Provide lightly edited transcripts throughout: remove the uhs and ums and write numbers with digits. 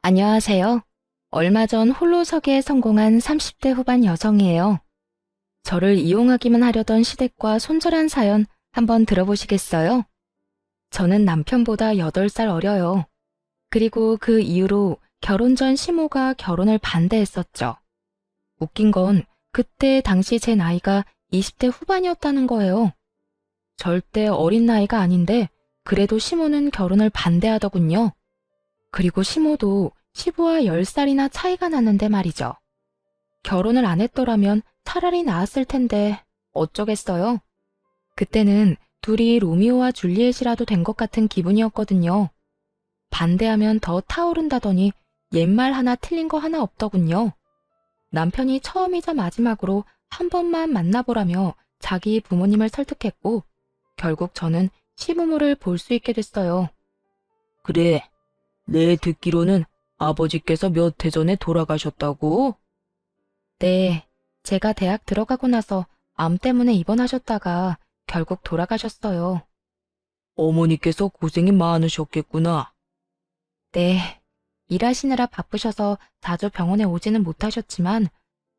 안녕하세요. 얼마 전 홀로서기에 성공한 30대 후반 여성이에요. 저를 이용하기만 하려던 시댁과 손절한 사연 한번 들어보시겠어요? 저는 남편보다 8살 어려요. 그리고 그 이후로 결혼 전 시모가 결혼을 반대했었죠. 웃긴 건 그때 당시 제 나이가 20대 후반이었다는 거예요. 절대 어린 나이가 아닌데 그래도 시모는 결혼을 반대하더군요. 그리고 시모도 시부와 10살이나 차이가 났는데 말이죠. 결혼을 안 했더라면 차라리 나았을 텐데 어쩌겠어요. 그때는 둘이 로미오와 줄리엣이라도 된 것 같은 기분이었거든요. 반대하면 더 타오른다더니 옛말 하나 틀린 거 하나 없더군요. 남편이 처음이자 마지막으로 한 번만 만나보라며 자기 부모님을 설득했고 결국 저는 시부모를 볼 수 있게 됐어요. 그래, 내 듣기로는 아버지께서 몇 해 전에 돌아가셨다고? 네, 제가 대학 들어가고 나서 암 때문에 입원하셨다가 결국 돌아가셨어요. 어머니께서 고생이 많으셨겠구나. 네, 일하시느라 바쁘셔서 자주 병원에 오지는 못하셨지만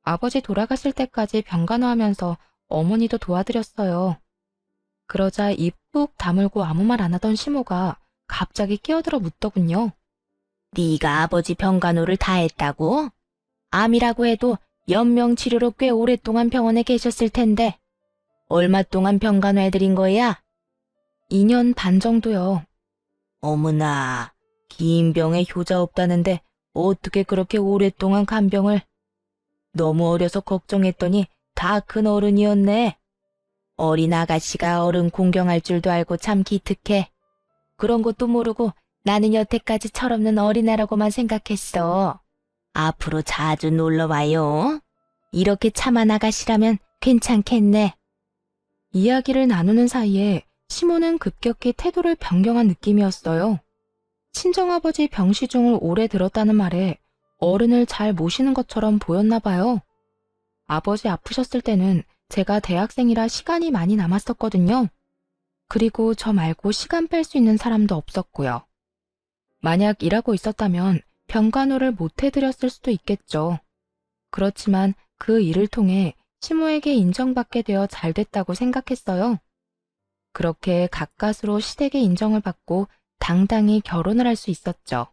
아버지 돌아가실 때까지 병간호하면서 어머니도 도와드렸어요. 그러자 입 꾹 다물고 아무 말 안 하던 시모가 갑자기 끼어들어 묻더군요. 네가 아버지 병간호를 다 했다고? 암이라고 해도 연명치료로 꽤 오랫동안 병원에 계셨을 텐데 얼마 동안 병간호해드린 거야? 2년 반 정도요. 어머나, 긴 병에 효자 없다는데 어떻게 그렇게 오랫동안 간병을? 너무 어려서 걱정했더니 다 큰 어른이었네. 어린 아가씨가 어른 공경할 줄도 알고 참 기특해. 그런 것도 모르고 나는 여태까지 철없는 어린애라고만 생각했어. 앞으로 자주 놀러와요. 이렇게 참한 아가씨라면 괜찮겠네. 이야기를 나누는 사이에 시모는 급격히 태도를 변경한 느낌이었어요. 친정아버지 병시중을 오래 들었다는 말에 어른을 잘 모시는 것처럼 보였나 봐요. 아버지 아프셨을 때는 제가 대학생이라 시간이 많이 남았었거든요. 그리고 저 말고 시간 뺄 수 있는 사람도 없었고요. 만약 일하고 있었다면 병간호를 못 해드렸을 수도 있겠죠. 그렇지만 그 일을 통해 시모에게 인정받게 되어 잘 됐다고 생각했어요. 그렇게 가까스로 시댁의 인정을 받고 당당히 결혼을 할 수 있었죠.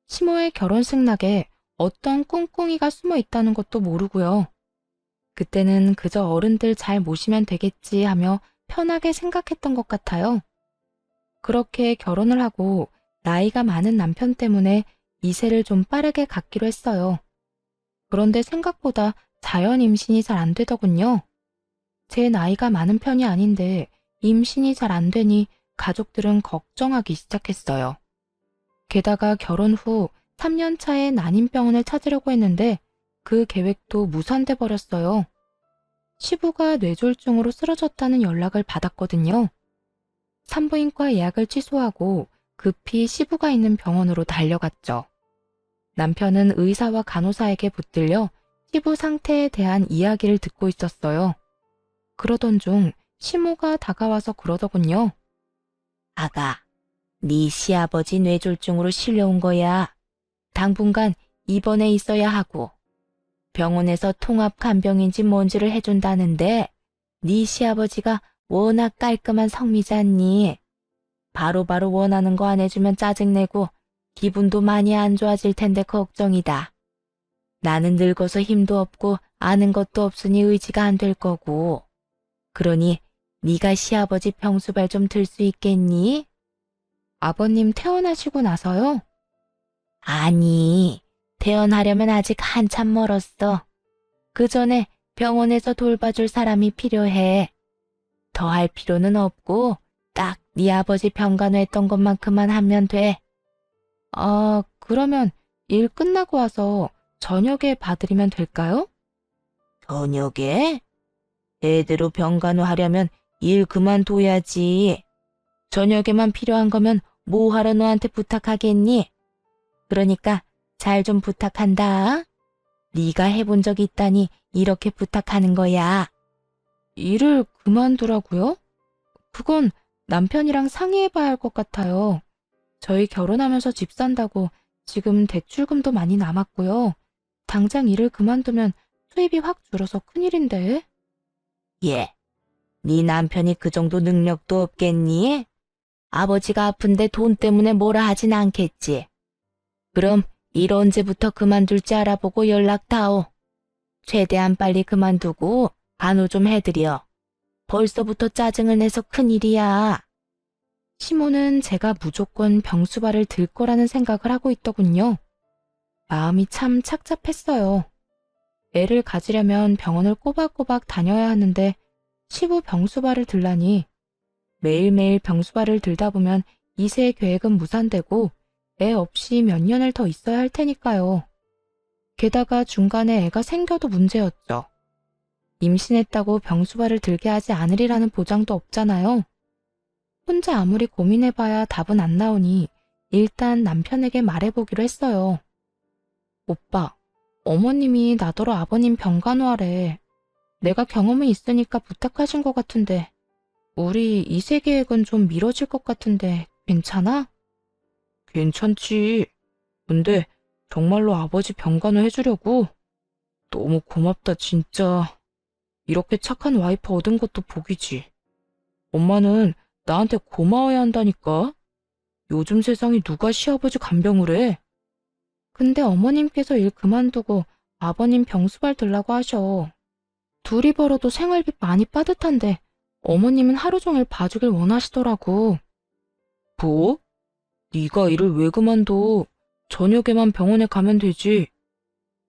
시모의 결혼식 낙에 어떤 꿍꿍이가 숨어 있다는 것도 모르고요. 그때는 그저 어른들 잘 모시면 되겠지 하며 편하게 생각했던 것 같아요. 그렇게 결혼을 하고 나이가 많은 남편 때문에 이세를 좀 빠르게 갖기로 했어요. 그런데 생각보다 자연 임신이 잘 안 되더군요. 제 나이가 많은 편이 아닌데 임신이 잘 안 되니 가족들은 걱정하기 시작했어요. 게다가 결혼 후 3년 차에 난임병원을 찾으려고 했는데 그 계획도 무산돼 버렸어요. 시부가 뇌졸중으로 쓰러졌다는 연락을 받았거든요. 산부인과 예약을 취소하고 급히 시부가 있는 병원으로 달려갔죠. 남편은 의사와 간호사에게 붙들려 시부 상태에 대한 이야기를 듣고 있었어요. 그러던 중 시모가 다가와서 그러더군요. 아가, 네 시아버지 뇌졸중으로 실려온 거야. 당분간 입원해 있어야 하고 병원에서 통합 간병인지 뭔지를 해준다는데 네 시아버지가 워낙 깔끔한 성미잖니. 바로바로 원하는 거 안 해주면 짜증내고 기분도 많이 안 좋아질 텐데 걱정이다. 나는 늙어서 힘도 없고 아는 것도 없으니 의지가 안 될 거고. 그러니 네가 시아버지 병수발 좀 들 수 있겠니? 아버님 퇴원하시고 나서요? 아니, 퇴원하려면 아직 한참 멀었어. 그 전에 병원에서 돌봐줄 사람이 필요해. 더 할 필요는 없고 딱 네 아버지 병간호 했던 것만큼만 하면 돼. 아, 그러면 일 끝나고 와서 저녁에 봐드리면 될까요? 저녁에? 제대로 병간호 하려면 일 그만둬야지. 저녁에만 필요한 거면 뭐하러 너한테 부탁하겠니? 그러니까 잘 좀 부탁한다. 네가 해본 적 있다니 이렇게 부탁하는 거야. 일을 그만두라고요? 그건 남편이랑 상의해봐야 할 것 같아요. 저희 결혼하면서 집 산다고 지금 대출금도 많이 남았고요. 당장 일을 그만두면 수입이 확 줄어서 큰일인데. 예. 네 남편이 그 정도 능력도 없겠니? 아버지가 아픈데 돈 때문에 뭐라 하진 않겠지. 그럼 일 언제부터 그만둘지 알아보고 연락 다오. 최대한 빨리 그만두고 간호 좀 해드려. 벌써부터 짜증을 내서 큰일이야. 시모는 제가 무조건 병수발을 들 거라는 생각을 하고 있더군요. 마음이 참 착잡했어요. 애를 가지려면 병원을 꼬박꼬박 다녀야 하는데 시부 병수발을 들라니. 매일매일 병수발을 들다 보면 2세 계획은 무산되고 애 없이 몇 년을 더 있어야 할 테니까요. 게다가 중간에 애가 생겨도 문제였죠. 임신했다고 병수발을 들게 하지 않으리라는 보장도 없잖아요. 혼자 아무리 고민해봐야 답은 안 나오니 일단 남편에게 말해보기로 했어요. 오빠, 어머님이 나더러 아버님 병간호하래. 내가 경험이 있으니까 부탁하신 것 같은데 우리 2세 계획은 좀 미뤄질 것 같은데 괜찮아? 괜찮지. 근데 정말로 아버지 병간호 해주려고? 너무 고맙다 진짜. 이렇게 착한 와이프 얻은 것도 복이지. 엄마는 나한테 고마워야 한다니까. 요즘 세상에 누가 시아버지 간병을 해? 근데 어머님께서 일 그만두고 아버님 병수발 들라고 하셔. 둘이 벌어도 생활비 많이 빠듯한데 어머님은 하루 종일 봐주길 원하시더라고. 뭐? 네가 일을 왜 그만둬? 저녁에만 병원에 가면 되지.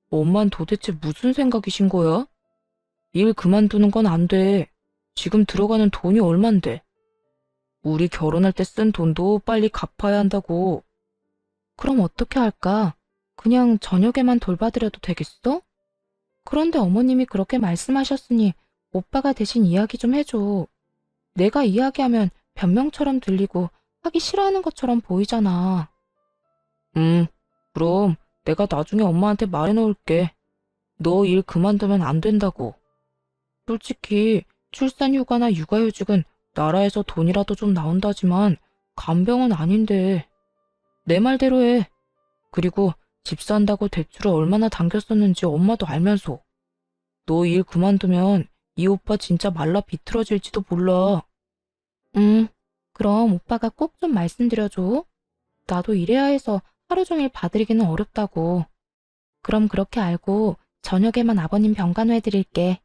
엄만 도대체 무슨 생각이신 거야? 일 그만두는 건 안 돼. 지금 들어가는 돈이 얼만데. 우리 결혼할 때 쓴 돈도 빨리 갚아야 한다고. 그럼 어떻게 할까? 그냥 저녁에만 돌봐드려도 되겠어? 그런데 어머님이 그렇게 말씀하셨으니 오빠가 대신 이야기 좀 해줘. 내가 이야기하면 변명처럼 들리고 하기 싫어하는 것처럼 보이잖아. 그럼 내가 나중에 엄마한테 말해놓을게. 너 일 그만두면 안 된다고. 솔직히 출산휴가나 육아휴직은 나라에서 돈이라도 좀 나온다지만 간병은 아닌데. 내 말대로 해. 그리고 집 산다고 대출을 얼마나 당겼었는지 엄마도 알면서. 너 일 그만두면 이 오빠 진짜 말라 비틀어질지도 몰라. 그럼 오빠가 꼭 좀 말씀드려줘. 나도 일해야 해서 하루 종일 봐드리기는 어렵다고. 그럼 그렇게 알고 저녁에만 아버님 병간호 해드릴게.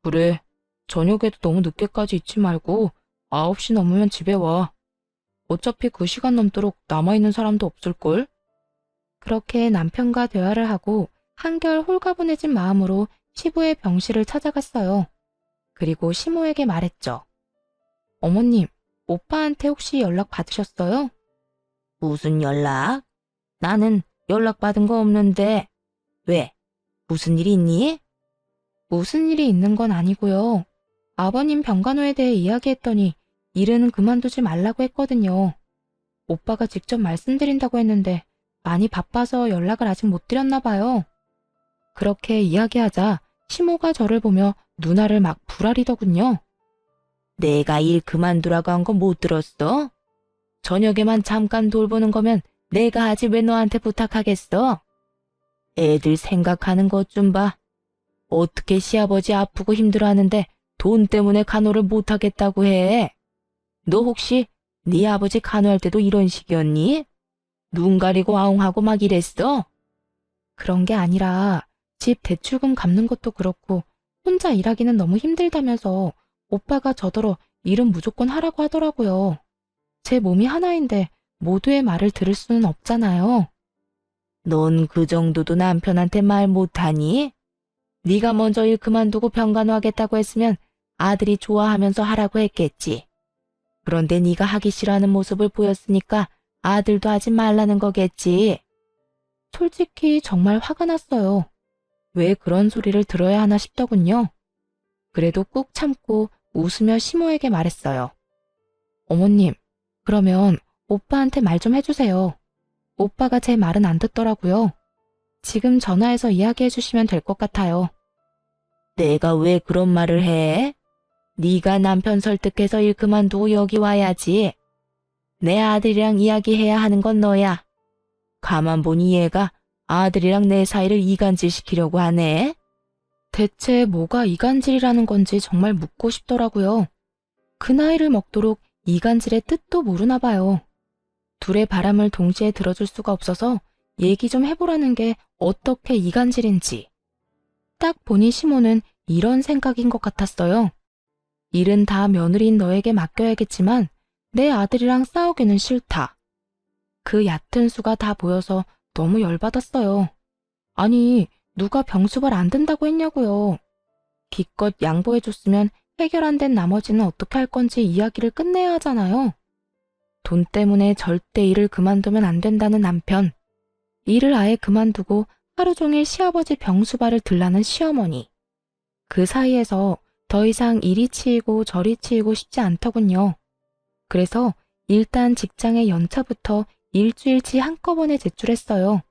그래. 저녁에도 너무 늦게까지 있지 말고 9시 넘으면 집에 와. 어차피 그 시간 넘도록 남아있는 사람도 없을걸? 그렇게 남편과 대화를 하고 한결 홀가분해진 마음으로 시부의 병실을 찾아갔어요. 그리고 시모에게 말했죠. 어머님, 오빠한테 혹시 연락 받으셨어요? 무슨 연락? 나는 연락받은 거 없는데. 왜? 무슨 일 있니? 무슨 일이 있는 건 아니고요. 아버님 병간호에 대해 이야기했더니 일은 그만두지 말라고 했거든요. 오빠가 직접 말씀드린다고 했는데 많이 바빠서 연락을 아직 못 드렸나 봐요. 그렇게 이야기하자 시모가 저를 보며 누나를 막 부라리더군요. 내가 일 그만두라고 한 거 못 들었어? 저녁에만 잠깐 돌보는 거면 내가 하지 왜 너한테 부탁하겠어? 애들 생각하는 것 좀 봐. 어떻게 시아버지 아프고 힘들어하는데 돈 때문에 간호를 못하겠다고 해? 너 혹시 네 아버지 간호할 때도 이런 식이었니? 눈 가리고 아웅하고 막 이랬어? 그런 게 아니라 집 대출금 갚는 것도 그렇고 혼자 일하기는 너무 힘들다면서 오빠가 저더러 일은 무조건 하라고 하더라고요. 제 몸이 하나인데 모두의 말을 들을 수는 없잖아요. 넌 그 정도도 남편한테 말 못하니? 네가 먼저 일 그만두고 병간호하겠다고 했으면 아들이 좋아하면서 하라고 했겠지. 그런데 네가 하기 싫어하는 모습을 보였으니까 아들도 하지 말라는 거겠지. 솔직히 정말 화가 났어요. 왜 그런 소리를 들어야 하나 싶더군요. 그래도 꾹 참고 웃으며 시모에게 말했어요. 어머님, 그러면 오빠한테 말 좀 해주세요. 오빠가 제 말은 안 듣더라고요. 지금 전화해서 이야기해 주시면 될 것 같아요. 내가 왜 그런 말을 해? 네가 남편 설득해서 일 그만두고 여기 와야지. 내 아들이랑 이야기해야 하는 건 너야. 가만 보니 얘가 아들이랑 내 사이를 이간질시키려고 하네. 대체 뭐가 이간질이라는 건지 정말 묻고 싶더라고요. 그 나이를 먹도록 이간질의 뜻도 모르나 봐요. 둘의 바람을 동시에 들어줄 수가 없어서 얘기 좀 해보라는 게 어떻게 이간질인지. 딱 보니 시모는 이런 생각인 것 같았어요. 일은 다 며느리인 너에게 맡겨야겠지만 내 아들이랑 싸우기는 싫다. 그 얕은 수가 다 보여서 너무 열받았어요. 아니, 누가 병수발 안 된다고 했냐고요. 기껏 양보해줬으면 해결 안 된 나머지는 어떻게 할 건지 이야기를 끝내야 하잖아요. 돈 때문에 절대 일을 그만두면 안 된다는 남편. 일을 아예 그만두고 하루 종일 시아버지 병수발을 들라는 시어머니. 그 사이에서 더 이상 이리 치이고 저리 치이고 싶지 않더군요. 그래서 일단 직장의 연차부터 일주일치 한꺼번에 제출했어요.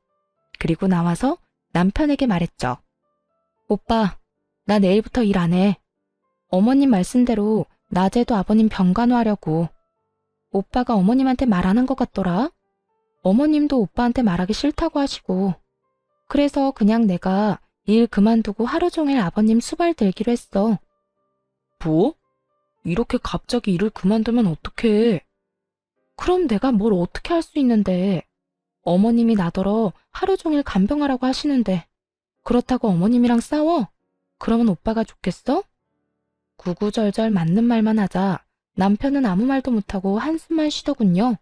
그리고 나와서 남편에게 말했죠. 오빠, 나 내일부터 일 안 해. 어머님 말씀대로 낮에도 아버님 병간호하려고. 오빠가 어머님한테 말 안 한 것 같더라. 어머님도 오빠한테 말하기 싫다고 하시고. 그래서 그냥 내가 일 그만두고 하루 종일 아버님 수발 들기로 했어. 뭐? 이렇게 갑자기 일을 그만두면 어떡해? 그럼 내가 뭘 어떻게 할 수 있는데. 어머님이 나더러 하루 종일 간병하라고 하시는데 그렇다고 어머님이랑 싸워? 그러면 오빠가 좋겠어? 구구절절 맞는 말만 하자 남편은 아무 말도 못하고 한숨만 쉬더군요.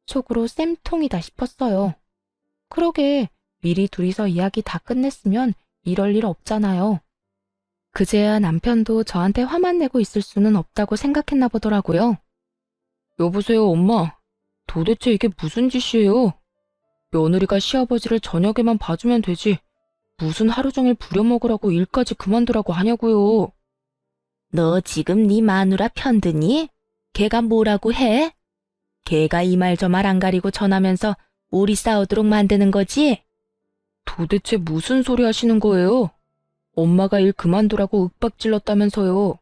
속으로 쌤통이다 싶었어요. 그러게 미리 둘이서 이야기 다 끝냈으면 이럴 일 없잖아요. 그제야 남편도 저한테 화만 내고 있을 수는 없다고 생각했나 보더라고요. 여보세요, 엄마. 도대체 이게 무슨 짓이에요? 며느리가 시아버지를 저녁에만 봐주면 되지. 무슨 하루 종일 부려먹으라고 일까지 그만두라고 하냐고요. 너 지금 네 마누라 편드니? 걔가 뭐라고 해? 걔가 이 말 저 말 안 가리고 전하면서 우리 싸우도록 만드는 거지? 도대체 무슨 소리 하시는 거예요? 엄마가 일 그만두라고 윽박질렀다면서요.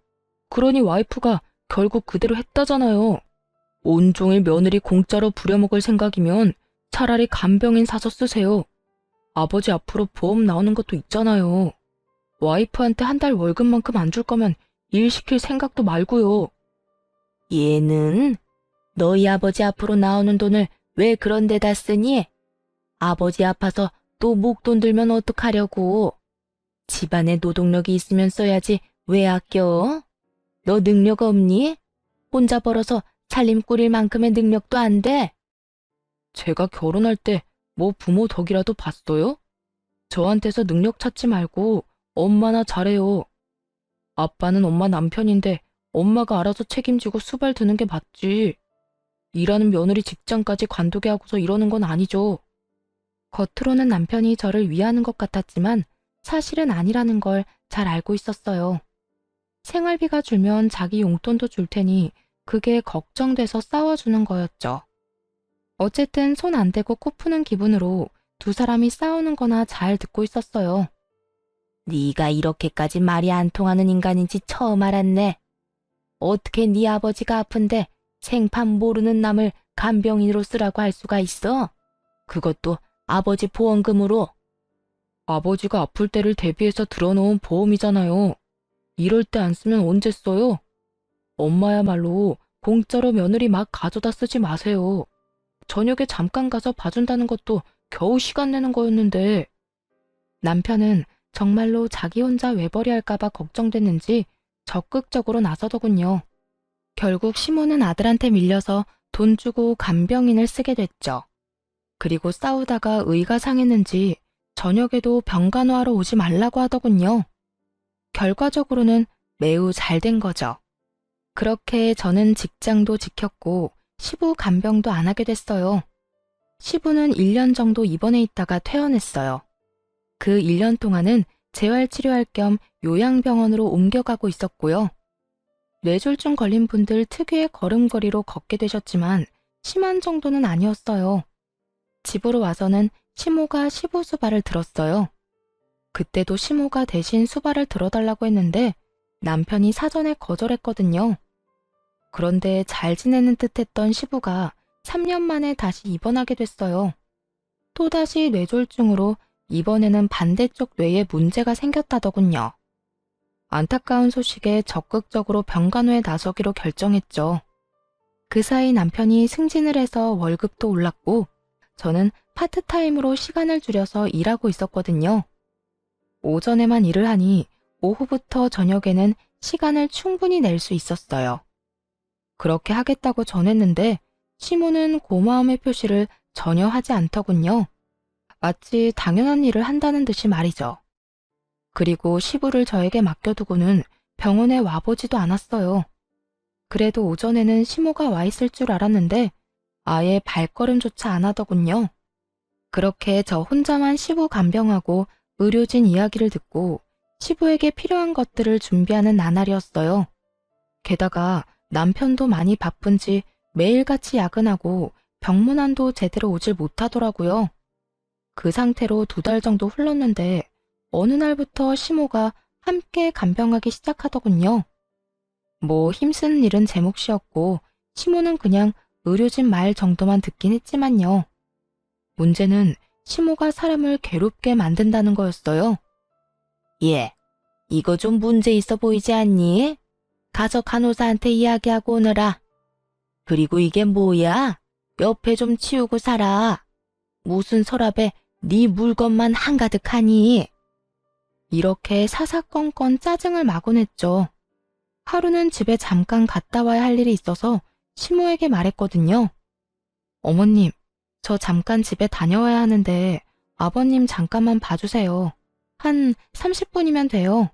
그러니 와이프가 결국 그대로 했다잖아요. 온종일 며느리 공짜로 부려먹을 생각이면 차라리 간병인 사서 쓰세요. 아버지 앞으로 보험 나오는 것도 있잖아요. 와이프한테 한 달 월급만큼 안 줄 거면 일 시킬 생각도 말고요. 얘는 너희 아버지 앞으로 나오는 돈을 왜 그런 데다 쓰니? 아버지 아파서 또 목돈 들면 어떡하려고. 집안에 노동력이 있으면 써야지 왜 아껴? 너 능력 없니? 혼자 벌어서 살림 꾸릴 만큼의 능력도 안 돼? 제가 결혼할 때 뭐 부모 덕이라도 봤어요? 저한테서 능력 찾지 말고 엄마나 잘해요. 아빠는 엄마 남편인데 엄마가 알아서 책임지고 수발 드는 게 맞지. 일하는 며느리 직장까지 관두게 하고서 이러는 건 아니죠. 겉으로는 남편이 저를 위하는 것 같았지만 사실은 아니라는 걸 잘 알고 있었어요. 생활비가 줄면 자기 용돈도 줄 테니 그게 걱정돼서 싸워주는 거였죠. 어쨌든 손 안 대고 코 푸는 기분으로 두 사람이 싸우는 거나 잘 듣고 있었어요. 네가 이렇게까지 말이 안 통하는 인간인지 처음 알았네. 어떻게 네 아버지가 아픈데 생판 모르는 남을 간병인으로 쓰라고 할 수가 있어? 그것도 아버지 보험금으로. 아버지가 아플 때를 대비해서 들어놓은 보험이잖아요. 이럴 때 안 쓰면 언제 써요? 엄마야말로 공짜로 며느리 막 가져다 쓰지 마세요. 저녁에 잠깐 가서 봐준다는 것도 겨우 시간 내는 거였는데. 남편은 정말로 자기 혼자 외벌이 할까봐 걱정됐는지 적극적으로 나서더군요. 결국 시모는 아들한테 밀려서 돈 주고 간병인을 쓰게 됐죠. 그리고 싸우다가 의가 상했는지 저녁에도 병간호하러 오지 말라고 하더군요. 결과적으로는 매우 잘 된 거죠. 그렇게 저는 직장도 지켰고 시부 간병도 안 하게 됐어요. 시부는 1년 정도 입원해 있다가 퇴원했어요. 그 1년 동안은 재활치료할 겸 요양병원으로 옮겨가고 있었고요. 뇌졸중 걸린 분들 특유의 걸음걸이로 걷게 되셨지만 심한 정도는 아니었어요. 집으로 와서는 시모가 시부 수발을 들었어요. 그때도 시모가 대신 수발을 들어달라고 했는데 남편이 사전에 거절했거든요. 그런데 잘 지내는 듯 했던 시부가 3년 만에 다시 입원하게 됐어요. 또다시 뇌졸중으로 이번에는 반대쪽 뇌에 문제가 생겼다더군요. 안타까운 소식에 적극적으로 병간호에 나서기로 결정했죠. 그 사이 남편이 승진을 해서 월급도 올랐고 저는 파트타임으로 시간을 줄여서 일하고 있었거든요. 오전에만 일을 하니 오후부터 저녁에는 시간을 충분히 낼 수 있었어요. 그렇게 하겠다고 전했는데 시모는 고마움의 표시를 전혀 하지 않더군요. 마치 당연한 일을 한다는 듯이 말이죠. 그리고 시부를 저에게 맡겨두고는 병원에 와보지도 않았어요. 그래도 오전에는 시모가 와 있을 줄 알았는데 아예 발걸음조차 안 하더군요. 그렇게 저 혼자만 시부 간병하고 의료진 이야기를 듣고 시부에게 필요한 것들을 준비하는 나날이었어요. 게다가 남편도 많이 바쁜지 매일같이 야근하고 병문안도 제대로 오질 못하더라고요. 그 상태로 2달 정도 흘렀는데 어느 날부터 시모가 함께 간병하기 시작하더군요. 뭐 힘쓰는 일은 제 몫이었고 시모는 그냥 의료진 말 정도만 듣긴 했지만요. 문제는 시모가 사람을 괴롭게 만든다는 거였어요. 얘, 이거 좀 문제 있어 보이지 않니? 가서 간호사한테 이야기하고 오너라. 그리고 이게 뭐야? 옆에 좀 치우고 살아. 무슨 서랍에 네 물건만 한가득하니? 이렇게 사사건건 짜증을 마구 냈죠. 하루는 집에 잠깐 갔다 와야 할 일이 있어서 시모에게 말했거든요. 어머님, 저 잠깐 집에 다녀와야 하는데 아버님 잠깐만 봐주세요. 한 30분이면 돼요.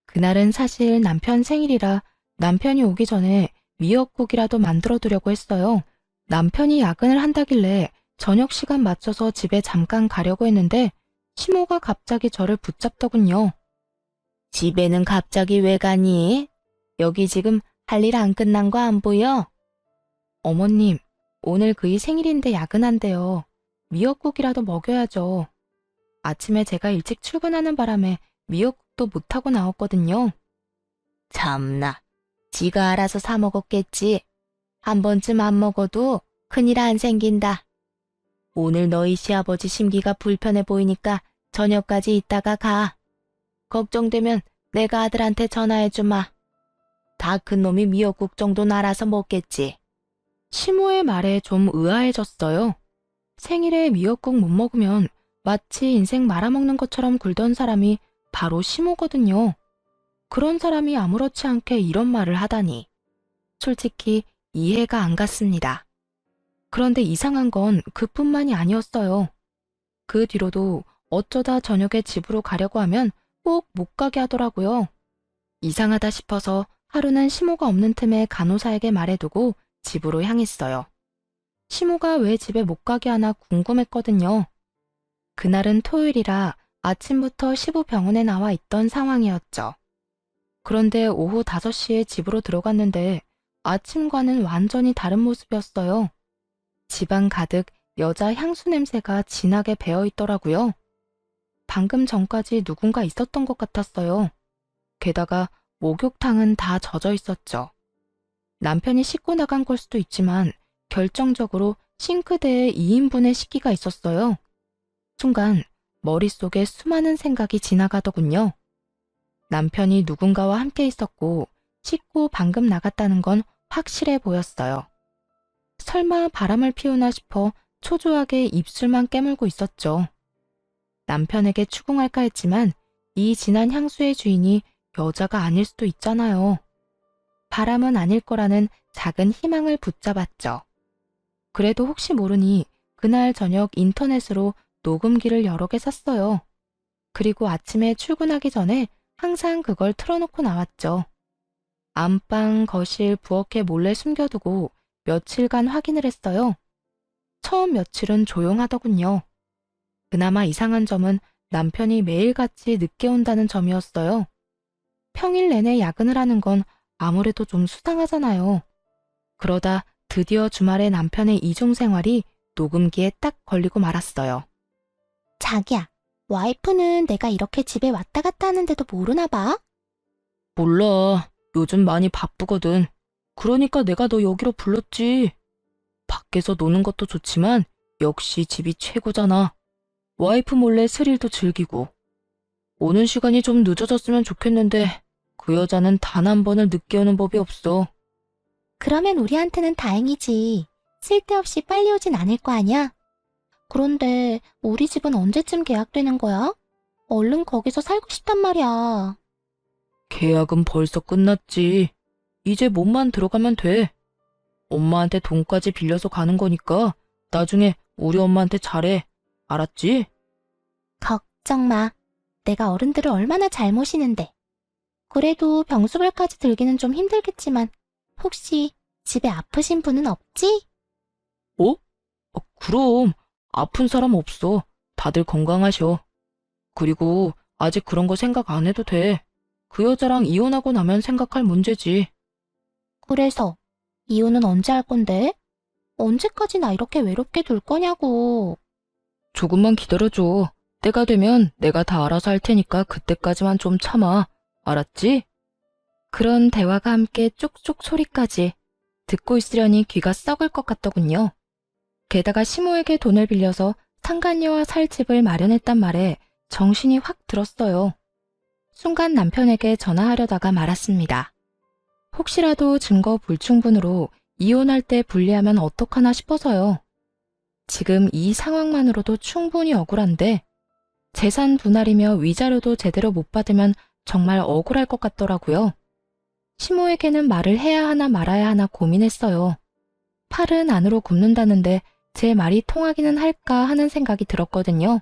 그날은 사실 남편 생일이라 남편이 오기 전에 미역국이라도 만들어 두려고 했어요. 남편이 야근을 한다길래 저녁 시간 맞춰서 집에 잠깐 가려고 했는데 시모가 갑자기 저를 붙잡더군요. 집에는 갑자기 왜 가니? 여기 지금 할 일 안 끝난 거 안 보여? 어머님, 오늘 그이 생일인데 야근한대요. 미역국이라도 먹여야죠. 아침에 제가 일찍 출근하는 바람에 미역국도 못하고 나왔거든요. 참나, 지가 알아서 사 먹었겠지. 한 번쯤 안 먹어도 큰일 안 생긴다. 오늘 너희 시아버지 심기가 불편해 보이니까 저녁까지 있다가 가. 걱정되면 내가 아들한테 전화해주마. 다 큰 놈이 미역국 정도는 알아서 먹겠지. 시모의 말에 좀 의아해졌어요. 생일에 미역국 못 먹으면 마치 인생 말아먹는 것처럼 굴던 사람이 바로 시모거든요. 그런 사람이 아무렇지 않게 이런 말을 하다니. 솔직히 이해가 안 갔습니다. 그런데 이상한 건 그뿐만이 아니었어요. 그 뒤로도 어쩌다 저녁에 집으로 가려고 하면 꼭 못 가게 하더라고요. 이상하다 싶어서 하루는 시모가 없는 틈에 간호사에게 말해두고 집으로 향했어요. 시모가 왜 집에 못 가게 하나 궁금했거든요. 그날은 토요일이라 아침부터 시부 병원에 나와 있던 상황이었죠. 그런데 오후 5시에 집으로 들어갔는데 아침과는 완전히 다른 모습이었어요. 집안 가득 여자 향수 냄새가 진하게 배어 있더라고요. 방금 전까지 누군가 있었던 것 같았어요. 게다가 목욕탕은 다 젖어 있었죠. 남편이 씻고 나간 걸 수도 있지만 결정적으로 싱크대에 2인분의 식기가 있었어요. 순간 머릿속에 수많은 생각이 지나가더군요. 남편이 누군가와 함께 있었고 씻고 방금 나갔다는 건 확실해 보였어요. 설마 바람을 피우나 싶어 초조하게 입술만 깨물고 있었죠. 남편에게 추궁할까 했지만 이 진한 향수의 주인이 여자가 아닐 수도 있잖아요. 바람은 아닐 거라는 작은 희망을 붙잡았죠. 그래도 혹시 모르니 그날 저녁 인터넷으로 녹음기를 여러 개 샀어요. 그리고 아침에 출근하기 전에 항상 그걸 틀어놓고 나왔죠. 안방, 거실, 부엌에 몰래 숨겨두고 며칠간 확인을 했어요. 처음 며칠은 조용하더군요. 그나마 이상한 점은 남편이 매일같이 늦게 온다는 점이었어요. 평일 내내 야근을 하는 건 아무래도 좀 수상하잖아요. 그러다 드디어 주말에 남편의 이중 생활이 녹음기에 딱 걸리고 말았어요. 자기야, 와이프는 내가 이렇게 집에 왔다 갔다 하는데도 모르나 봐? 몰라. 요즘 많이 바쁘거든. 그러니까 내가 너 여기로 불렀지. 밖에서 노는 것도 좋지만 역시 집이 최고잖아. 와이프 몰래 스릴도 즐기고. 오는 시간이 좀 늦어졌으면 좋겠는데 그 여자는 단 한 번을 늦게 오는 법이 없어. 그러면 우리한테는 다행이지. 쓸데없이 빨리 오진 않을 거 아니야? 그런데 우리 집은 언제쯤 계약되는 거야? 얼른 거기서 살고 싶단 말이야. 계약은 벌써 끝났지. 이제 몸만 들어가면 돼. 엄마한테 돈까지 빌려서 가는 거니까 나중에 우리 엄마한테 잘해. 알았지? 걱정 마. 내가 어른들을 얼마나 잘 모시는데. 그래도 병수발까지 들기는 좀 힘들겠지만 혹시 집에 아프신 분은 없지? 어? 그럼 아픈 사람 없어. 다들 건강하셔. 그리고 아직 그런 거 생각 안 해도 돼. 그 여자랑 이혼하고 나면 생각할 문제지. 그래서 이혼은 언제 할 건데? 언제까지 나 이렇게 외롭게 둘 거냐고. 조금만 기다려줘. 때가 되면 내가 다 알아서 할 테니까 그때까지만 좀 참아. 알았지? 그런 대화가 함께 쪽쪽 소리까지 듣고 있으려니 귀가 썩을 것 같더군요. 게다가 시모에게 돈을 빌려서 상간녀와 살 집을 마련했단 말에 정신이 확 들었어요. 순간 남편에게 전화하려다가 말았습니다. 혹시라도 증거 불충분으로 이혼할 때 불리하면 어떡하나 싶어서요. 지금 이 상황만으로도 충분히 억울한데 재산 분할이며 위자료도 제대로 못 받으면 정말 억울할 것 같더라고요. 시모에게는 말을 해야 하나 말아야 하나 고민했어요. 팔은 안으로 굽는다는데 제 말이 통하기는 할까 하는 생각이 들었거든요.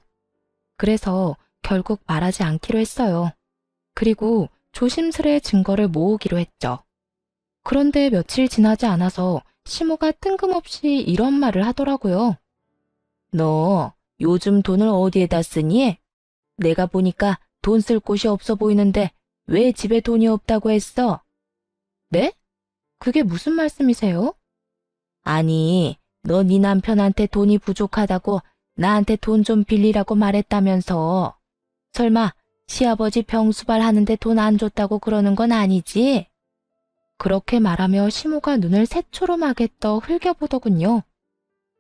그래서 결국 말하지 않기로 했어요. 그리고 조심스레 증거를 모으기로 했죠. 그런데 며칠 지나지 않아서 시모가 뜬금없이 이런 말을 하더라고요. 너 요즘 돈을 어디에다 쓰니? 내가 보니까 돈 쓸 곳이 없어 보이는데 왜 집에 돈이 없다고 했어? 네? 그게 무슨 말씀이세요? 아니, 너 네 남편한테 돈이 부족하다고 나한테 돈 좀 빌리라고 말했다면서. 설마 시아버지 병수발 하는데 돈 안 줬다고 그러는 건 아니지? 그렇게 말하며 시모가 눈을 새초롬하게 떠 흘겨보더군요.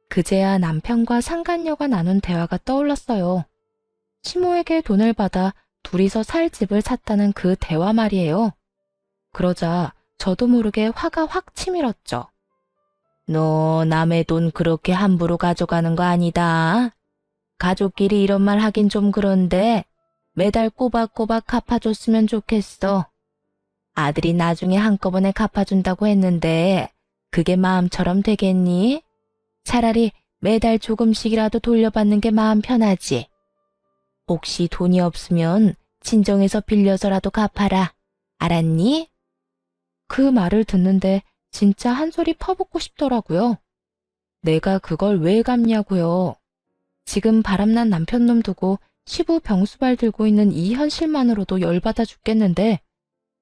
그제야 남편과 상간녀가 나눈 대화가 떠올랐어요. 시모에게 돈을 받아 둘이서 살 집을 샀다는 그 대화 말이에요. 그러자 저도 모르게 화가 확 치밀었죠. 너 남의 돈 그렇게 함부로 가져가는 거 아니다. 가족끼리 이런 말 하긴 좀 그런데 매달 꼬박꼬박 갚아줬으면 좋겠어. 아들이 나중에 한꺼번에 갚아준다고 했는데 그게 마음처럼 되겠니? 차라리 매달 조금씩이라도 돌려받는 게 마음 편하지. 혹시 돈이 없으면 친정에서 빌려서라도 갚아라. 알았니? 그 말을 듣는데 진짜 한 소리 퍼붓고 싶더라고요. 내가 그걸 왜 갚냐고요. 지금 바람난 남편놈 두고 시부 병수발 들고 있는 이 현실만으로도 열받아 죽겠는데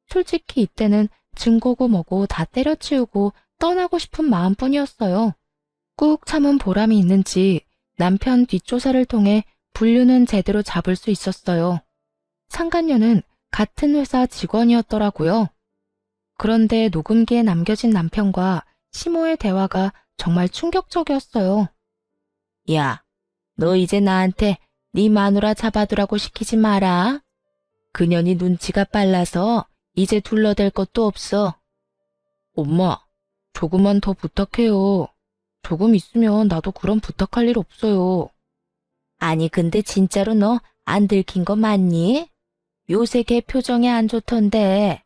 솔직히 이때는 증거고 뭐고 다 때려치우고 떠나고 싶은 마음뿐이었어요. 꾹 참은 보람이 있는지 남편 뒷조사를 통해 분류는 제대로 잡을 수 있었어요. 상간녀는 같은 회사 직원이었더라고요. 그런데 녹음기에 남겨진 남편과 시모의 대화가 정말 충격적이었어요. 야, 너 이제 나한테 네 마누라 잡아두라고 시키지 마라. 그년이 눈치가 빨라서 이제 둘러댈 것도 없어. 엄마, 조금만 더 부탁해요. 조금 있으면 나도 그런 부탁할 일 없어요. 아니 근데 진짜로 너 안 들킨 거 맞니? 요새 걔 표정이 안 좋던데.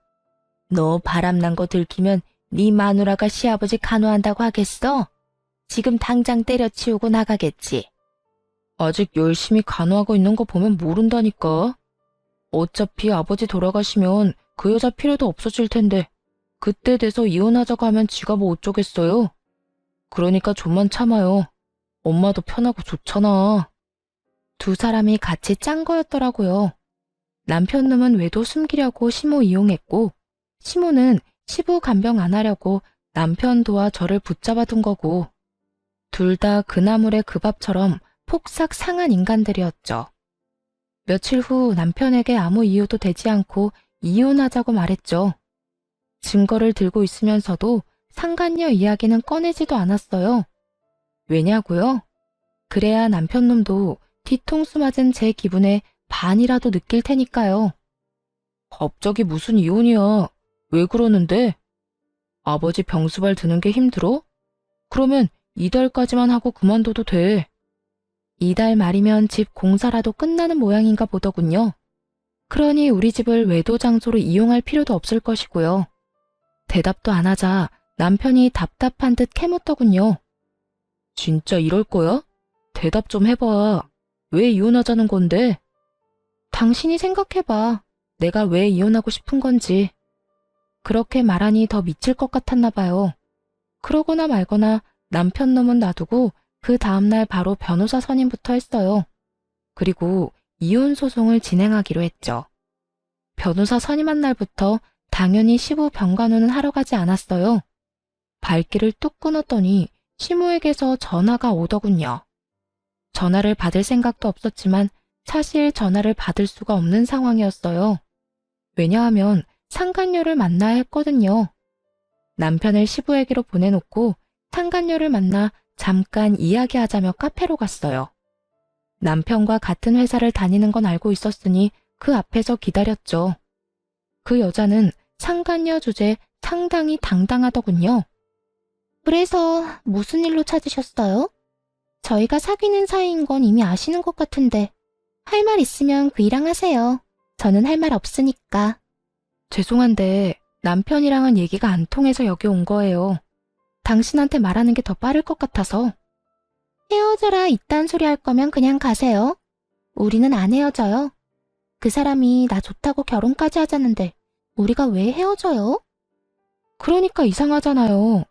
너 바람난 거 들키면 네 마누라가 시아버지 간호한다고 하겠어? 지금 당장 때려치우고 나가겠지. 아직 열심히 간호하고 있는 거 보면 모른다니까. 어차피 아버지 돌아가시면 그 여자 필요도 없어질 텐데 그때 돼서 이혼하자고 하면 지가 뭐 어쩌겠어요? 그러니까 좀만 참아요. 엄마도 편하고 좋잖아. 두 사람이 같이 짠 거였더라고요. 남편놈은 외도 숨기려고 시모 이용했고 시모는 시부 간병 안 하려고 남편 도와 저를 붙잡아 둔 거고 둘 다 그 나물의 그 밥처럼 폭삭 상한 인간들이었죠. 며칠 후 남편에게 아무 이유도 되지 않고 이혼하자고 말했죠. 증거를 들고 있으면서도 상간녀 이야기는 꺼내지도 않았어요. 왜냐고요? 그래야 남편 놈도 뒤통수 맞은 제 기분에 반이라도 느낄 테니까요. 갑자기 무슨 이혼이야? 왜 그러는데? 아버지 병수발 드는 게 힘들어? 그러면 이달까지만 하고 그만둬도 돼. 이달 말이면 집 공사라도 끝나는 모양인가 보더군요. 그러니 우리 집을 외도 장소로 이용할 필요도 없을 것이고요. 대답도 안 하자 남편이 답답한 듯 캐묻더군요. 진짜 이럴 거야? 대답 좀 해봐. 왜 이혼하자는 건데? 당신이 생각해봐. 내가 왜 이혼하고 싶은 건지. 그렇게 말하니 더 미칠 것 같았나 봐요. 그러거나 말거나 남편 놈은 놔두고 그 다음날 바로 변호사 선임부터 했어요. 그리고 이혼 소송을 진행하기로 했죠. 변호사 선임한 날부터 당연히 시부 병간호는 하러 가지 않았어요. 발길을 뚝 끊었더니 시모에게서 전화가 오더군요. 전화를 받을 생각도 없었지만 사실 전화를 받을 수가 없는 상황이었어요. 왜냐하면 상간녀를 만나야 했거든요. 남편을 시부에게로 보내놓고 상간녀를 만나 잠깐 이야기하자며 카페로 갔어요. 남편과 같은 회사를 다니는 건 알고 있었으니 그 앞에서 기다렸죠. 그 여자는 상간녀 주제에 상당히 당당하더군요. 그래서 무슨 일로 찾으셨어요? 저희가 사귀는 사이인 건 이미 아시는 것 같은데 할 말 있으면 그이랑 하세요. 저는 할 말 없으니까. 죄송한데 남편이랑은 얘기가 안 통해서 여기 온 거예요. 당신한테 말하는 게 더 빠를 것 같아서. 헤어져라 이딴 소리 할 거면 그냥 가세요. 우리는 안 헤어져요. 그 사람이 나 좋다고 결혼까지 하자는데 우리가 왜 헤어져요? 그러니까 이상하잖아요.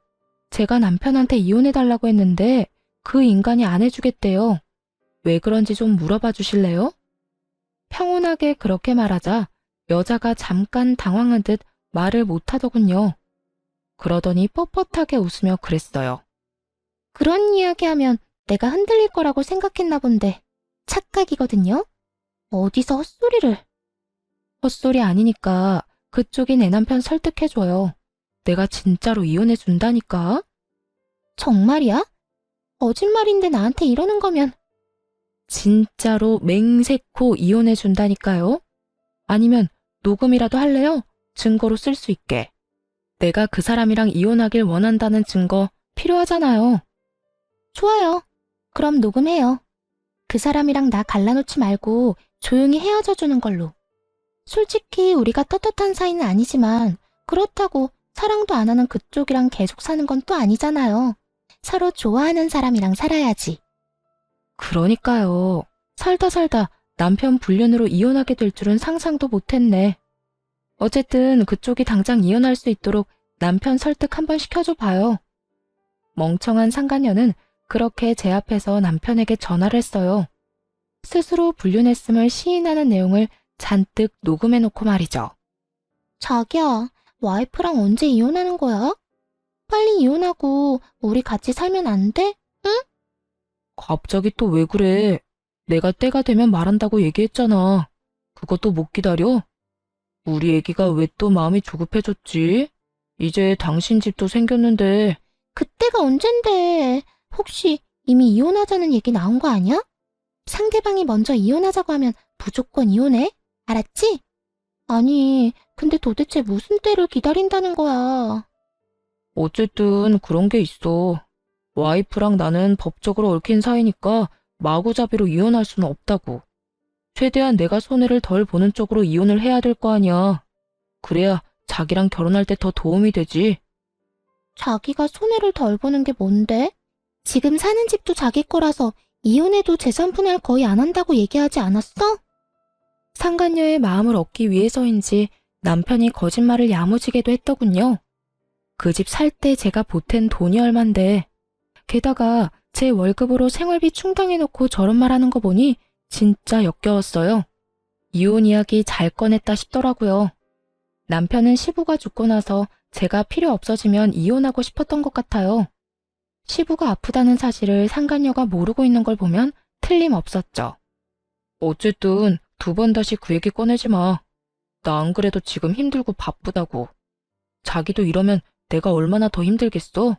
제가 남편한테 이혼해달라고 했는데 그 인간이 안 해주겠대요. 왜 그런지 좀 물어봐 주실래요? 평온하게 그렇게 말하자 여자가 잠깐 당황한 듯 말을 못하더군요. 그러더니 뻣뻣하게 웃으며 그랬어요. 그런 이야기하면 내가 흔들릴 거라고 생각했나 본데 착각이거든요. 어디서 헛소리를. 헛소리 아니니까 그쪽이 내 남편 설득해줘요. 내가 진짜로 이혼해준다니까? 정말이야? 거짓말인데 나한테 이러는 거면. 진짜로 맹세코 이혼해준다니까요? 아니면 녹음이라도 할래요? 증거로 쓸 수 있게. 내가 그 사람이랑 이혼하길 원한다는 증거 필요하잖아요. 좋아요. 그럼 녹음해요. 그 사람이랑 나 갈라놓지 말고 조용히 헤어져 주는 걸로. 솔직히 우리가 떳떳한 사이는 아니지만 그렇다고 사랑도 안 하는 그쪽이랑 계속 사는 건 또 아니잖아요. 서로 좋아하는 사람이랑 살아야지. 그러니까요. 살다 남편 불륜으로 이혼하게 될 줄은 상상도 못했네. 어쨌든 그쪽이 당장 이혼할 수 있도록 남편 설득 한번 시켜줘 봐요. 멍청한 상간녀는 그렇게 제 앞에서 남편에게 전화를 했어요. 스스로 불륜했음을 시인하는 내용을 잔뜩 녹음해놓고 말이죠. 자기야, 와이프랑 언제 이혼하는 거야? 빨리 이혼하고 우리 같이 살면 안 돼? 갑자기 또 왜 그래? 내가 때가 되면 말한다고 얘기했잖아. 그것도 못 기다려? 우리 애기가 왜 또 마음이 조급해졌지? 이제 당신 집도 생겼는데. 그때가 언젠데. 혹시 이미 이혼하자는 얘기 나온 거 아니야? 상대방이 먼저 이혼하자고 하면 무조건 이혼해? 알았지? 아니, 근데 도대체 무슨 때를 기다린다는 거야? 어쨌든 그런 게 있어. 와이프랑 나는 법적으로 얽힌 사이니까 마구잡이로 이혼할 수는 없다고. 최대한 내가 손해를 덜 보는 쪽으로 이혼을 해야 될 거 아니야. 그래야 자기랑 결혼할 때 더 도움이 되지. 자기가 손해를 덜 보는 게 뭔데? 지금 사는 집도 자기 거라서 이혼해도 재산 분할 거의 안 한다고 얘기하지 않았어? 상간녀의 마음을 얻기 위해서인지 남편이 거짓말을 야무지게도 했더군요. 그 집 살 때 제가 보탠 돈이 얼만데. 게다가 제 월급으로 생활비 충당해놓고 저런 말 하는 거 보니 진짜 역겨웠어요. 이혼 이야기 잘 꺼냈다 싶더라고요. 남편은 시부가 죽고 나서 제가 필요 없어지면 이혼하고 싶었던 것 같아요. 시부가 아프다는 사실을 상간녀가 모르고 있는 걸 보면 틀림없었죠. 어쨌든 2번 다시 그 얘기 꺼내지 마. 나 안 그래도 지금 힘들고 바쁘다고. 자기도 이러면 내가 얼마나 더 힘들겠어?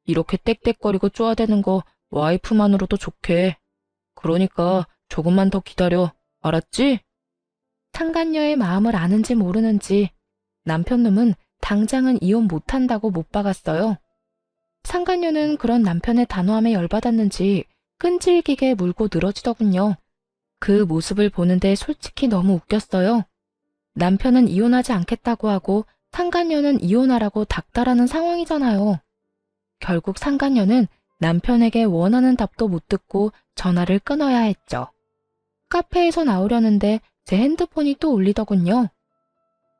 이렇게 떽떽거리고 쪼아대는 거 와이프만으로도 좋게. 그러니까 조금만 더 기다려. 알았지? 상간녀의 마음을 아는지 모르는지 남편놈은 당장은 이혼 못한다고 못 박았어요. 상간녀는 그런 남편의 단호함에 열받았는지 끈질기게 물고 늘어지더군요. 그 모습을 보는데 솔직히 너무 웃겼어요. 남편은 이혼하지 않겠다고 하고 상간녀는 이혼하라고 닥달하는 상황이잖아요. 결국 상간녀는 남편에게 원하는 답도 못 듣고 전화를 끊어야 했죠. 카페에서 나오려는데 제 핸드폰이 또 울리더군요.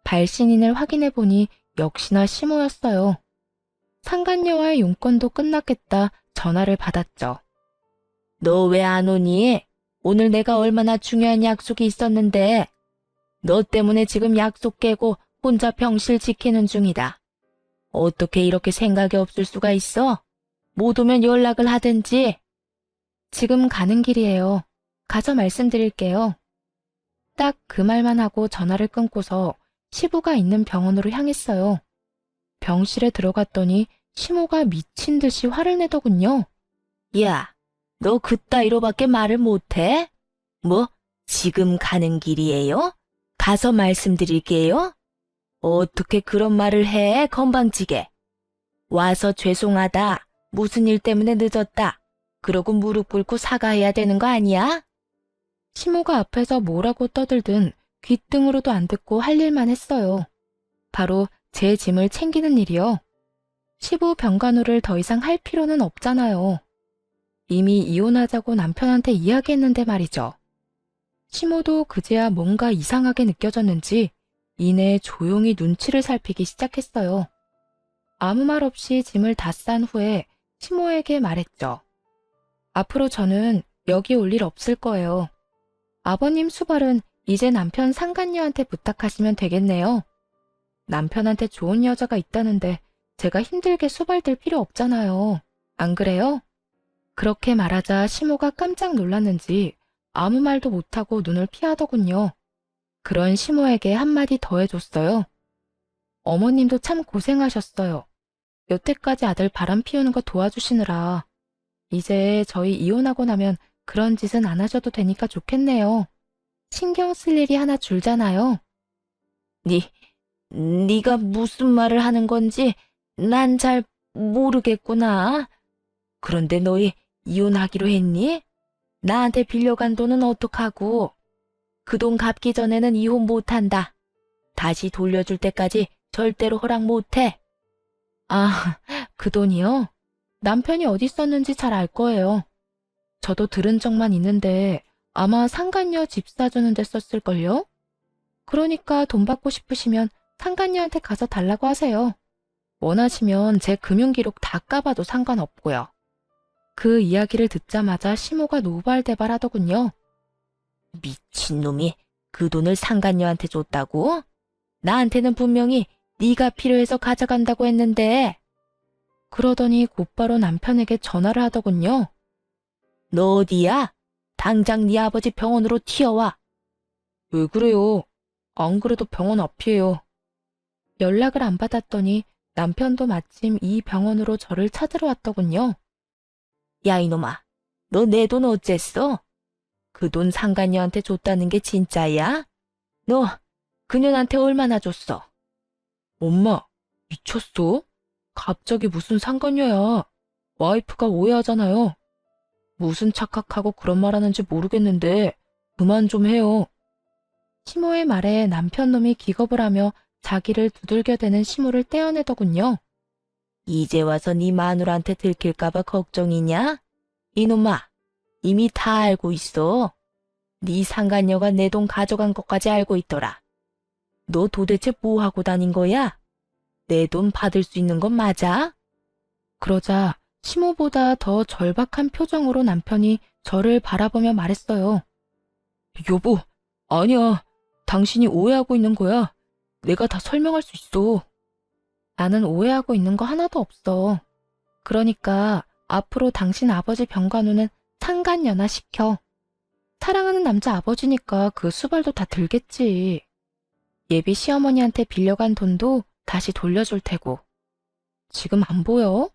발신인을 확인해보니 역시나 시모였어요. 상간녀와의 용건도 끝났겠다 전화를 받았죠. 너 왜 안 오니? 오늘 내가 얼마나 중요한 약속이 있었는데. 너 때문에 지금 약속 깨고 혼자 병실 지키는 중이다. 어떻게 이렇게 생각이 없을 수가 있어? 못 오면 연락을 하든지. 지금 가는 길이에요. 가서 말씀드릴게요. 딱 그 말만 하고 전화를 끊고서 시부가 있는 병원으로 향했어요. 병실에 들어갔더니 시모가 미친 듯이 화를 내더군요. 야, 너 그따위로밖에 말을 못해? 뭐, 지금 가는 길이에요? 가서 말씀드릴게요? 어떻게 그런 말을 해, 건방지게. 와서 죄송하다. 무슨 일 때문에 늦었다. 그러고 무릎 꿇고 사과해야 되는 거 아니야? 시모가 앞에서 뭐라고 떠들든 귓등으로도 안 듣고 할 일만 했어요. 바로 제 짐을 챙기는 일이요. 시부 병간호를 더 이상 할 필요는 없잖아요. 이미 이혼하자고 남편한테 이야기했는데 말이죠. 시모도 그제야 뭔가 이상하게 느껴졌는지 이내 조용히 눈치를 살피기 시작했어요. 아무 말 없이 짐을 다 싼 후에 시모에게 말했죠. 앞으로 저는 여기 올 일 없을 거예요. 아버님 수발은 이제 남편 상간녀한테 부탁하시면 되겠네요. 남편한테 좋은 여자가 있다는데 제가 힘들게 수발될 필요 없잖아요. 안 그래요? 그렇게 말하자 시모가 깜짝 놀랐는지 아무 말도 못하고 눈을 피하더군요. 그런 시모에게 한마디 더 해줬어요. 어머님도 참 고생하셨어요. 여태까지 아들 바람 피우는 거 도와주시느라. 이제 저희 이혼하고 나면 그런 짓은 안 하셔도 되니까 좋겠네요. 신경 쓸 일이 하나 줄잖아요. 네가 무슨 말을 하는 건지 난 잘 모르겠구나. 그런데 너희 이혼하기로 했니? 나한테 빌려간 돈은 어떡하고? 그 돈 갚기 전에는 이혼 못한다. 다시 돌려줄 때까지 절대로 허락 못해. 아, 그 돈이요? 남편이 어디 썼는지 잘 알 거예요. 저도 들은 적만 있는데 아마 상간녀 집 사주는 데 썼을걸요? 그러니까 돈 받고 싶으시면 상간녀한테 가서 달라고 하세요. 원하시면 제 금융기록 다 까봐도 상관없고요. 그 이야기를 듣자마자 시모가 노발대발 하더군요. 미친놈이 그 돈을 상간녀한테 줬다고? 나한테는 분명히 네가 필요해서 가져간다고 했는데. 그러더니 곧바로 남편에게 전화를 하더군요. 너 어디야? 당장 네 아버지 병원으로 튀어와. 왜 그래요? 안 그래도 병원 앞이에요. 연락을 안 받았더니 남편도 마침 이 병원으로 저를 찾으러 왔더군요. 야 이놈아, 너 내 돈 어쨌어? 그 돈 상간녀한테 줬다는 게 진짜야? 너 그년한테 얼마나 줬어? 엄마, 미쳤어? 갑자기 무슨 상관녀야. 와이프가 오해하잖아요. 무슨 착각하고 그런 말 하는지 모르겠는데 그만 좀 해요. 시모의 말에 남편놈이 기겁을 하며 자기를 두들겨대는 시모를 떼어내더군요. 이제 와서 네 마누라한테 들킬까봐 걱정이냐? 이놈아, 이미 다 알고 있어. 네 상간녀가 내 돈 가져간 것까지 알고 있더라. 너 도대체 뭐 하고 다닌 거야? 내 돈 받을 수 있는 건 맞아? 그러자 시모보다 더 절박한 표정으로 남편이 저를 바라보며 말했어요. 여보, 아니야. 당신이 오해하고 있는 거야. 내가 다 설명할 수 있어. 나는 오해하고 있는 거 하나도 없어. 그러니까 앞으로 당신 아버지 병간호는 상간녀나 시켜. 사랑하는 남자 아버지니까 그 수발도 다 들겠지. 예비 시어머니한테 빌려간 돈도 다시 돌려줄 테고. 지금 안 보여?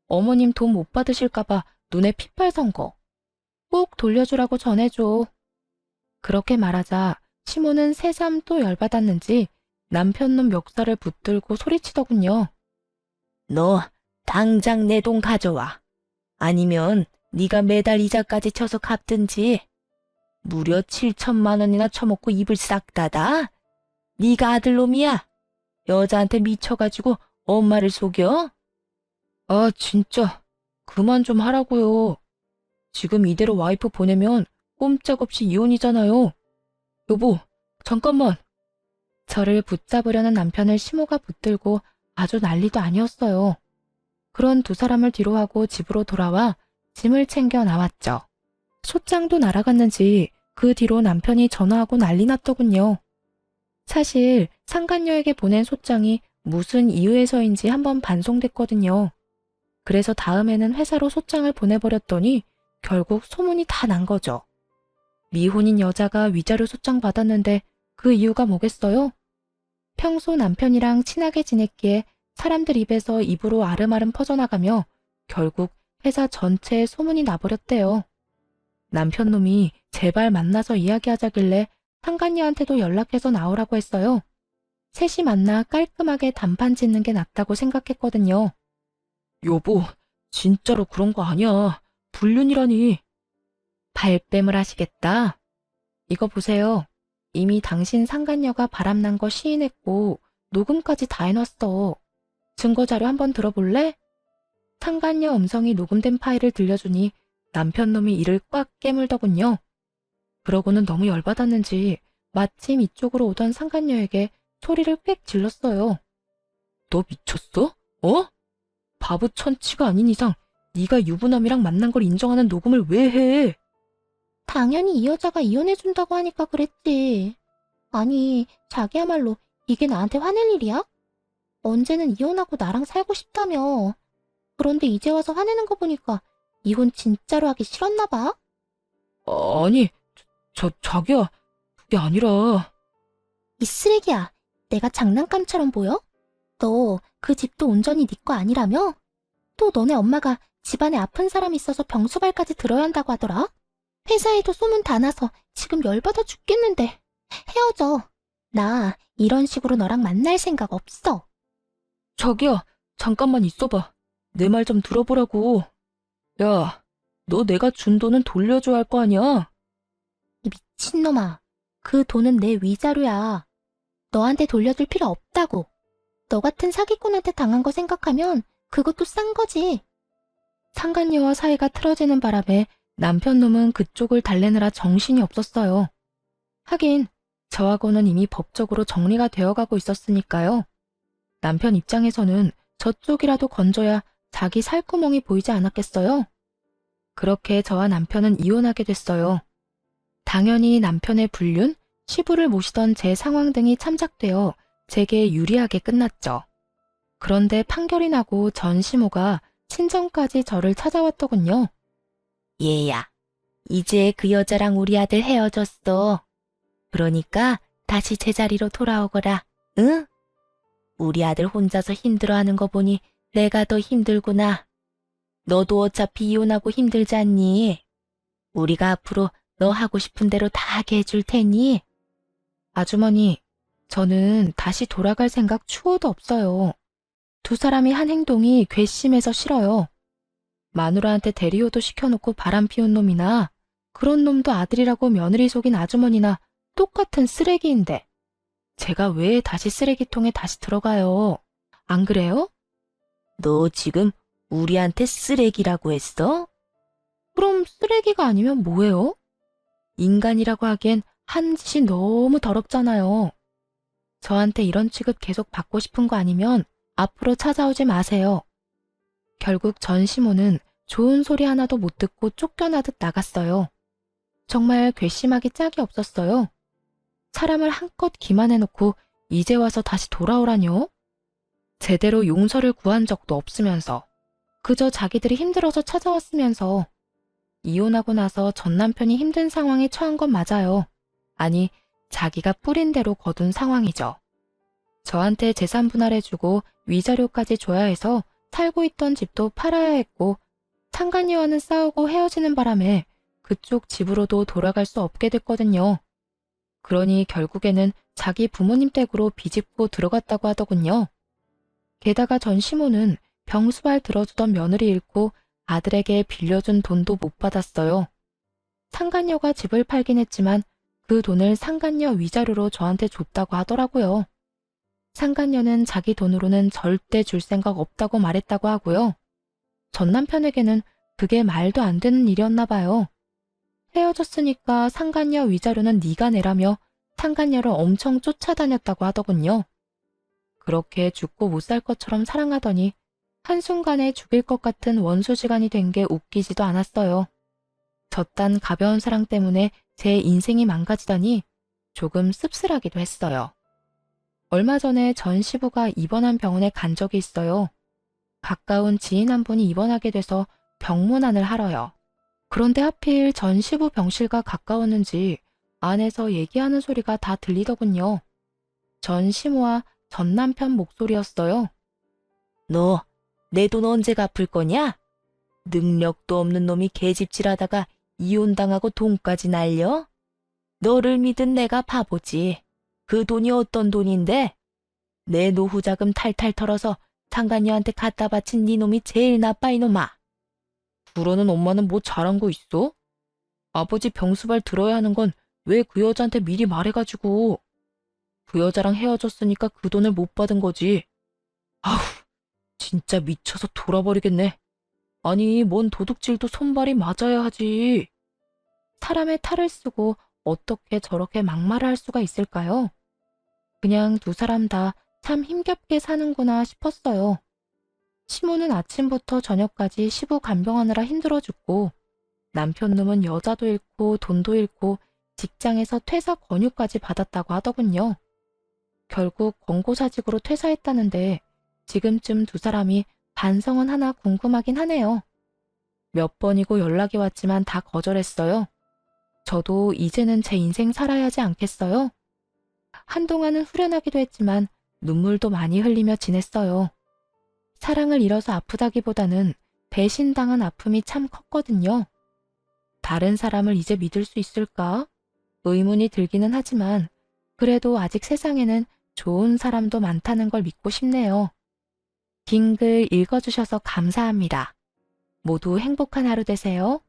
어머님 돈 못 받으실까봐 눈에 핏발 선 거. 꼭 돌려주라고 전해줘. 그렇게 말하자 시모는 새삼 또 열받았는지 남편 놈 멱살을 붙들고 소리치더군요. 너 당장 내 돈 가져와. 아니면 네가 매달 이자까지 쳐서 갚든지. 무려 7천만 원이나 처먹고 입을 싹 닫아? 네가 아들놈이야? 여자한테 미쳐가지고 엄마를 속여? 아, 진짜. 그만 좀 하라고요. 지금 이대로 와이프 보내면 꼼짝없이 이혼이잖아요. 여보, 잠깐만. 저를 붙잡으려는 남편을 시모가 붙들고 아주 난리도 아니었어요. 그런 두 사람을 뒤로하고 집으로 돌아와 짐을 챙겨 나왔죠. 소장도 날아갔는지 그 뒤로 남편이 전화하고 난리 났더군요. 사실 상간녀에게 보낸 소장이 무슨 이유에서인지 한번 반송됐거든요. 그래서 다음에는 회사로 소장을 보내버렸더니 결국 소문이 다 난 거죠. 미혼인 여자가 위자료 소장 받았는데 그 이유가 뭐겠어요? 평소 남편이랑 친하게 지냈기에 사람들 입에서 입으로 아름아름 퍼져나가며 결국 회사 전체에 소문이 나버렸대요. 남편 놈이 제발 만나서 이야기하자길래 상간녀한테도 연락해서 나오라고 했어요. 셋이 만나 깔끔하게 단판 짓는 게 낫다고 생각했거든요. 여보, 진짜로 그런 거 아니야. 불륜이라니. 발뺌을 하시겠다. 이거 보세요. 이미 당신 상간녀가 바람난 거 시인했고 녹음까지 다 해놨어. 증거자료 한번 들어볼래? 상간녀 음성이 녹음된 파일을 들려주니 남편 놈이 이를 꽉 깨물더군요. 그러고는 너무 열받았는지 마침 이쪽으로 오던 상간녀에게 소리를 꽥 질렀어요. 너 미쳤어? 어? 바보 천치가 아닌 이상 네가 유부남이랑 만난 걸 인정하는 녹음을 왜 해? 당연히 이 여자가 이혼해준다고 하니까 그랬지. 아니, 자기야말로 이게 나한테 화낼 일이야? 언제는 이혼하고 나랑 살고 싶다며. 그런데 이제 와서 화내는 거 보니까 이혼 진짜로 하기 싫었나 봐. 아니, 자기야, 그게 아니라. 이 쓰레기야, 내가 장난감처럼 보여? 너 그 집도 온전히 네 거 아니라며? 또 너네 엄마가 집안에 아픈 사람 있어서 병수발까지 들어야 한다고 하더라? 회사에도 소문 다 나서 지금 열받아 죽겠는데. 헤어져. 나 이런 식으로 너랑 만날 생각 없어. 자기야, 잠깐만 있어봐. 내 말 좀 들어보라고. 야, 너 내가 준 돈은 돌려줘야 할 거 아니야? 이 미친놈아. 그 돈은 내 위자료야. 너한테 돌려줄 필요 없다고. 너 같은 사기꾼한테 당한 거 생각하면 그것도 싼 거지. 상간녀와 사이가 틀어지는 바람에 남편 놈은 그쪽을 달래느라 정신이 없었어요. 하긴 저하고는 이미 법적으로 정리가 되어가고 있었으니까요. 남편 입장에서는 저쪽이라도 건져야 자기 살구멍이 보이지 않았겠어요? 그렇게 저와 남편은 이혼하게 됐어요. 당연히 남편의 불륜, 시부를 모시던 제 상황 등이 참작되어 제게 유리하게 끝났죠. 그런데 판결이 나고 전 시모가 친정까지 저를 찾아왔더군요. 얘야, 이제 그 여자랑 우리 아들 헤어졌어. 그러니까 다시 제자리로 돌아오거라, 응? 우리 아들 혼자서 힘들어하는 거 보니 내가 더 힘들구나. 너도 어차피 이혼하고 힘들지 않니? 우리가 앞으로 너 하고 싶은 대로 다 하게 해줄 테니. 아주머니, 저는 다시 돌아갈 생각 추호도 없어요. 두 사람이 한 행동이 괘씸해서 싫어요. 마누라한테 대리호도 시켜놓고 바람 피운 놈이나 그런 놈도 아들이라고 며느리 속인 아주머니나 똑같은 쓰레기인데 제가 왜 다시 쓰레기통에 다시 들어가요? 안 그래요? 너 지금 우리한테 쓰레기라고 했어? 그럼 쓰레기가 아니면 뭐예요? 인간이라고 하기엔 한 짓이 너무 더럽잖아요. 저한테 이런 취급 계속 받고 싶은 거 아니면 앞으로 찾아오지 마세요. 결국 전 시모는 좋은 소리 하나도 못 듣고 쫓겨나듯 나갔어요. 정말 괘씸하기 짝이 없었어요. 사람을 한껏 기만해놓고 이제 와서 다시 돌아오라뇨? 제대로 용서를 구한 적도 없으면서 그저 자기들이 힘들어서 찾아왔으면서 이혼하고 나서 전 남편이 힘든 상황에 처한 건 맞아요. 아니, 자기가 뿌린 대로 거둔 상황이죠. 저한테 재산 분할해주고 위자료까지 줘야 해서 살고 있던 집도 팔아야 했고 상간녀와는 싸우고 헤어지는 바람에 그쪽 집으로도 돌아갈 수 없게 됐거든요. 그러니 결국에는 자기 부모님 댁으로 비집고 들어갔다고 하더군요. 게다가 전 시모는 병수발 들어주던 며느리 잃고 아들에게 빌려준 돈도 못 받았어요. 상간녀가 집을 팔긴 했지만 그 돈을 상간녀 위자료로 저한테 줬다고 하더라고요. 상간녀는 자기 돈으로는 절대 줄 생각 없다고 말했다고 하고요. 전 남편에게는 그게 말도 안 되는 일이었나 봐요. 헤어졌으니까 상간녀 위자료는 네가 내라며 상간녀를 엄청 쫓아다녔다고 하더군요. 그렇게 죽고 못 살 것처럼 사랑하더니 한순간에 죽일 것 같은 원수지간이 된 게 웃기지도 않았어요. 저딴 가벼운 사랑 때문에 제 인생이 망가지다니 조금 씁쓸하기도 했어요. 얼마 전에 전 시부가 입원한 병원에 간 적이 있어요. 가까운 지인 한 분이 입원하게 돼서 병문안을 하러요. 그런데 하필 전 시부 병실과 가까웠는지 안에서 얘기하는 소리가 다 들리더군요. 전 시모와 전 남편 목소리였어요. 너 내 돈 언제 갚을 거냐? 능력도 없는 놈이 개집질하다가 이혼당하고 돈까지 날려? 너를 믿은 내가 바보지. 그 돈이 어떤 돈인데? 내 노후 자금 탈탈 털어서 상간녀한테 갖다 바친 네 놈이 제일 나빠 이놈아. 그러는 엄마는 뭐 잘한 거 있어? 아버지 병수발 들어야 하는 건 왜 그 여자한테 미리 말해가지고. 그 여자랑 헤어졌으니까 그 돈을 못 받은 거지. 아우, 진짜 미쳐서 돌아버리겠네. 아니, 뭔 도둑질도 손발이 맞아야 하지. 사람의 탈을 쓰고 어떻게 저렇게 막말을 할 수가 있을까요? 그냥 두 사람 다 참 힘겹게 사는구나 싶었어요. 시모는 아침부터 저녁까지 시부 간병하느라 힘들어 죽고 남편 놈은 여자도 잃고 돈도 잃고 직장에서 퇴사 권유까지 받았다고 하더군요. 결국 권고사직으로 퇴사했다는데 지금쯤 두 사람이 반성은 하나 궁금하긴 하네요. 몇 번이고 연락이 왔지만 다 거절했어요. 저도 이제는 제 인생 살아야 하지 않겠어요? 한동안은 후련하기도 했지만 눈물도 많이 흘리며 지냈어요. 사랑을 잃어서 아프다기보다는 배신당한 아픔이 참 컸거든요. 다른 사람을 이제 믿을 수 있을까? 의문이 들기는 하지만 그래도 아직 세상에는 좋은 사람도 많다는 걸 믿고 싶네요. 긴 글 읽어주셔서 감사합니다. 모두 행복한 하루 되세요.